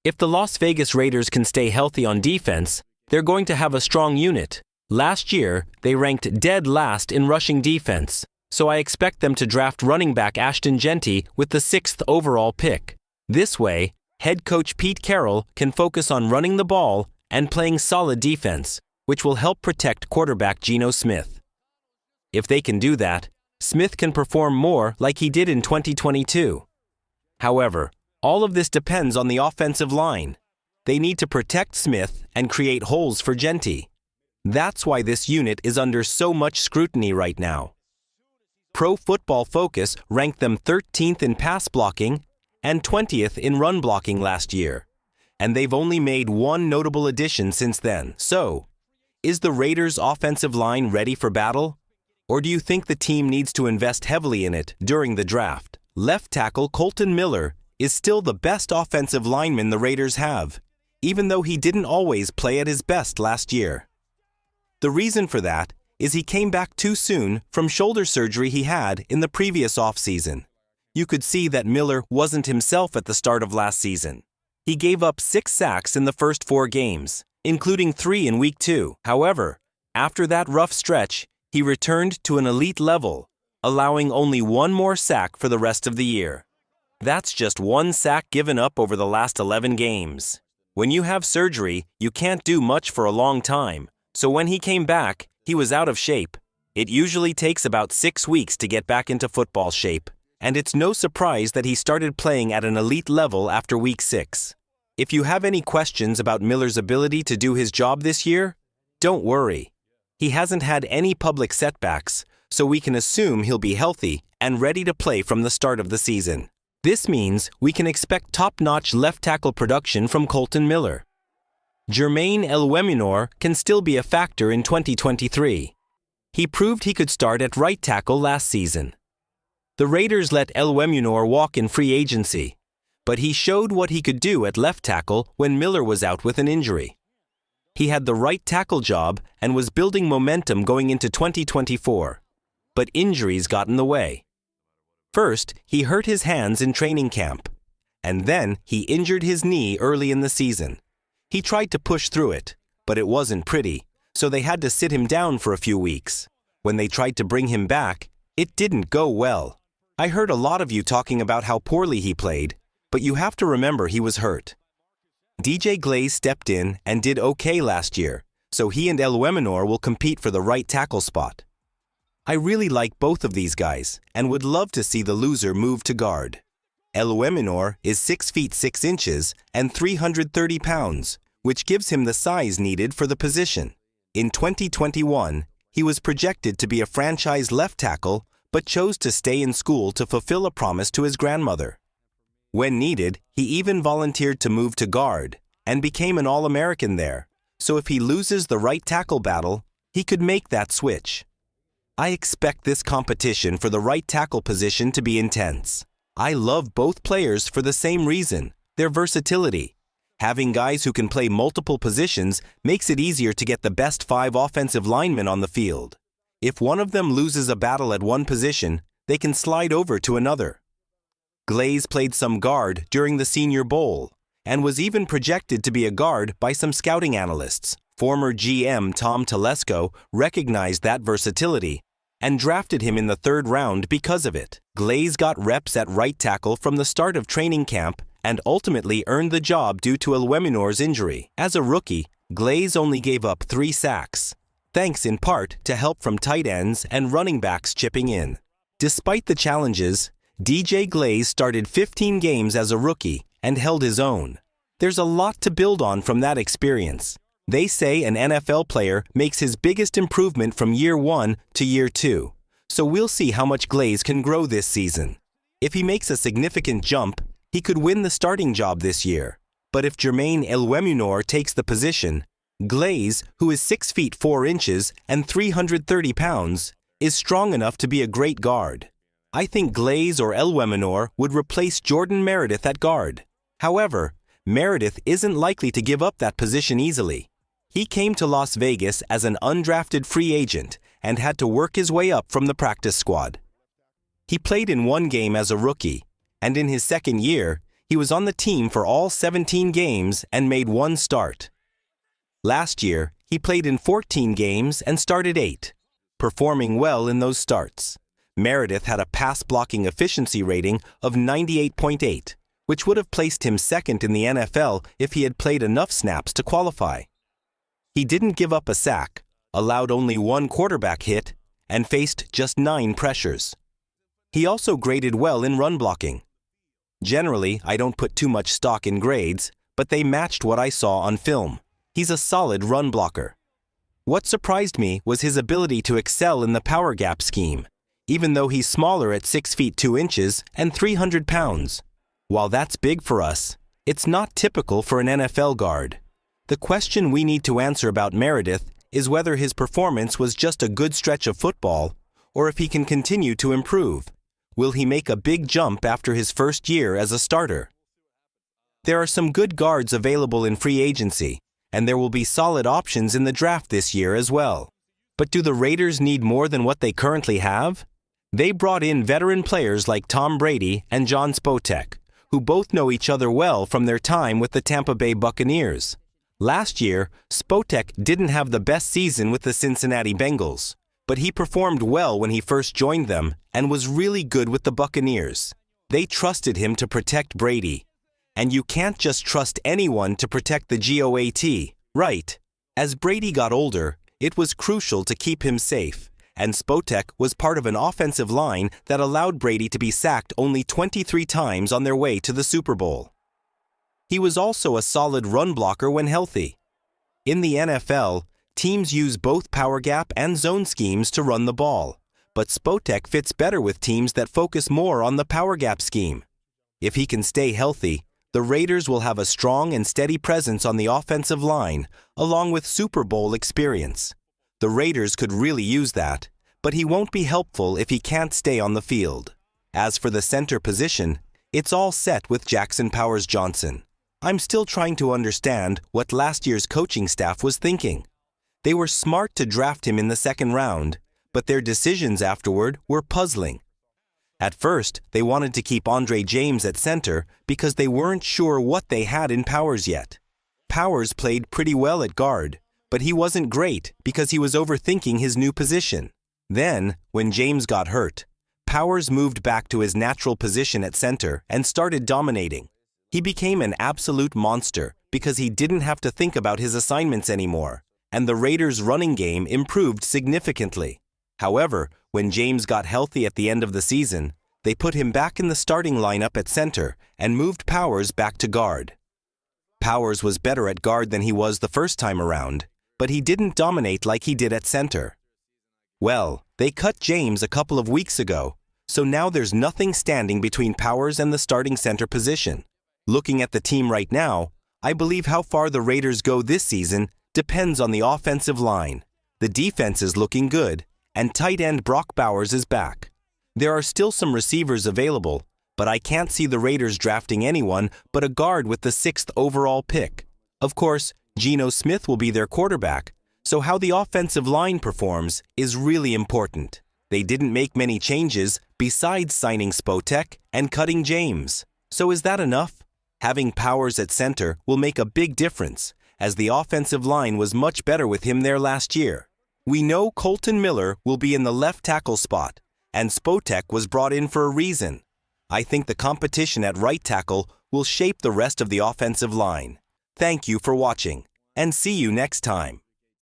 If the Las Vegas Raiders can stay healthy on defense, they're going to have a strong unit. Last year, they ranked dead last in rushing defense, so I expect them to draft running back Ashton Jeanty with the 6th overall pick. This way, head coach Pete Carroll can focus on running the ball and playing solid defense, which will help protect quarterback Geno Smith. If they can do that, Smith can perform more like he did in 2022. However, all of this depends on the offensive line. They need to protect Smith and create holes for Jeanty. That's why this unit is under so much scrutiny right now. Pro Football Focus ranked them 13th in pass blocking and 20th in run blocking last year, and they've only made one notable addition since then. So, is the Raiders' offensive line ready for battle? Or do you think the team needs to invest heavily in it during the draft? Left tackle Kolton Miller is still the best offensive lineman the Raiders have, even though he didn't always play at his best last year. The reason for that is he came back too soon from shoulder surgery he had in the previous offseason. You could see that Miller wasn't himself at the start of last season. He gave up 6 sacks in the first 4 games, including 3 in Week 2. However, after that rough stretch, he returned to an elite level, allowing only 1 more sack for the rest of the year. That's just 1 sack given up over the last 11 games. When you have surgery, you can't do much for a long time, so when he came back, he was out of shape. It usually takes about 6 weeks to get back into football shape, and it's no surprise that he started playing at an elite level after Week 6. If you have any questions about Miller's ability to do his job this year, don't worry. He hasn't had any public setbacks, so we can assume he'll be healthy and ready to play from the start of the season. This means we can expect top-notch left tackle production from Kolton Miller. Jermaine Eluemunor can still be a factor in 2023. He proved he could start at right tackle last season. The Raiders let Eluemunor walk in free agency, but he showed what he could do at left tackle when Miller was out with an injury. He had the right tackle job and was building momentum going into 2024, but injuries got in the way. First, he hurt his hands in training camp, and then he injured his knee early in the season. He tried to push through it, but it wasn't pretty, so they had to sit him down for a few weeks. When they tried to bring him back, it didn't go well. I heard a lot of you talking about how poorly he played, but you have to remember he was hurt. DJ Glaze stepped in and did okay last year, so he and Eluemunor will compete for the right tackle spot. I really like both of these guys and would love to see the loser move to guard. Eluemunor is 6 feet 6 inches and 330 pounds, which gives him the size needed for the position. In 2021, he was projected to be a franchise left tackle, but chose to stay in school to fulfill a promise to his grandmother. When needed, he even volunteered to move to guard and became an All-American there, so if he loses the right tackle battle, he could make that switch. I expect this competition for the right tackle position to be intense. I love both players for the same reason, their versatility. Having guys who can play multiple positions makes it easier to get the best 5 offensive linemen on the field. If one of them loses a battle at one position, they can slide over to another. Glaze played some guard during the Senior Bowl and was even projected to be a guard by some scouting analysts. Former GM Tom Telesco recognized that versatility and drafted him in the 3rd round because of it. Glaze got reps at right tackle from the start of training camp and ultimately earned the job due to Eluemunor's injury. As a rookie, Glaze only gave up 3 sacks, thanks in part to help from tight ends and running backs chipping in. Despite the challenges, DJ Glaze started 15 games as a rookie and held his own. There's a lot to build on from that experience. They say an NFL player makes his biggest improvement from year 1 to year 2, so we'll see how much Glaze can grow this season. If he makes a significant jump, he could win the starting job this year. But if Jermaine Eluemunor takes the position, Glaze, who is 6 feet 4 inches and 330 pounds, is strong enough to be a great guard. I think Glaze or Eluemunor would replace Jordan Meredith at guard. However, Meredith isn't likely to give up that position easily. He came to Las Vegas as an undrafted free agent and had to work his way up from the practice squad. He played in 1 game as a rookie, and in his 2nd year, He was on the team for all 17 games and made one start. Last year, he played in 14 games and started 8, performing well in those starts. Meredith had a pass-blocking efficiency rating of 98.8, which would have placed him second in the NFL if he had played enough snaps to qualify. He didn't give up a sack, allowed only 1 quarterback hit, and faced just 9 pressures. He also graded well in run blocking. Generally, I don't put too much stock in grades, but they matched what I saw on film. He's a solid run blocker. What surprised me was his ability to excel in the power gap scheme, even though he's smaller at 6 feet 2 inches and 300 pounds. While that's big for us, it's not typical for an NFL guard. The question we need to answer about Meredith is whether his performance was just a good stretch of football, or if he can continue to improve. Will he make a big jump after his first year as a starter? There are some good guards available in free agency, and there will be solid options in the draft this year as well. But do the Raiders need more than what they currently have? They brought in veteran players like Tom Brady and John Spotek, who both know each other well from their time with the Tampa Bay Buccaneers. Last year, Spotek didn't have the best season with the Cincinnati Bengals, but he performed well when he first joined them and was really good with the Buccaneers. They trusted him to protect Brady. And you can't just trust anyone to protect the GOAT, right? As Brady got older, it was crucial to keep him safe, and Spotek was part of an offensive line that allowed Brady to be sacked only 23 times on their way to the Super Bowl. He was also a solid run blocker when healthy. In the NFL, teams use both power gap and zone schemes to run the ball, but Spotek fits better with teams that focus more on the power gap scheme. If he can stay healthy, the Raiders will have a strong and steady presence on the offensive line, along with Super Bowl experience. The Raiders could really use that, but he won't be helpful if he can't stay on the field. As for the center position, it's all set with Jackson Powers Johnson. I'm still trying to understand what last year's coaching staff was thinking. They were smart to draft him in the second round, but their decisions afterward were puzzling. At first, they wanted to keep Andre James at center because they weren't sure what they had in Powers yet. Powers played pretty well at guard, but he wasn't great because he was overthinking his new position. Then, when James got hurt, Powers moved back to his natural position at center and started dominating. He became an absolute monster because he didn't have to think about his assignments anymore, and the Raiders' running game improved significantly. However, when James got healthy at the end of the season, they put him back in the starting lineup at center and moved Powers back to guard. Powers was better at guard than he was the first time around, but he didn't dominate like he did at center. Well, they cut James a couple of weeks ago, so now there's nothing standing between Powers and the starting center position. Looking at the team right now, I believe how far the Raiders go this season depends on the offensive line. The defense is looking good, and tight end Brock Bowers is back. There are still some receivers available, but I can't see the Raiders drafting anyone but a guard with the 6th overall pick. Of course, Geno Smith will be their quarterback, so how the offensive line performs is really important. They didn't make many changes besides signing Spotek and cutting James. So is that enough? Having Powers at center will make a big difference, as the offensive line was much better with him there last year. We know Colton Miller will be in the left tackle spot, and Spotek was brought in for a reason. I think the competition at right tackle will shape the rest of the offensive line. Thank you for watching, and see you next time.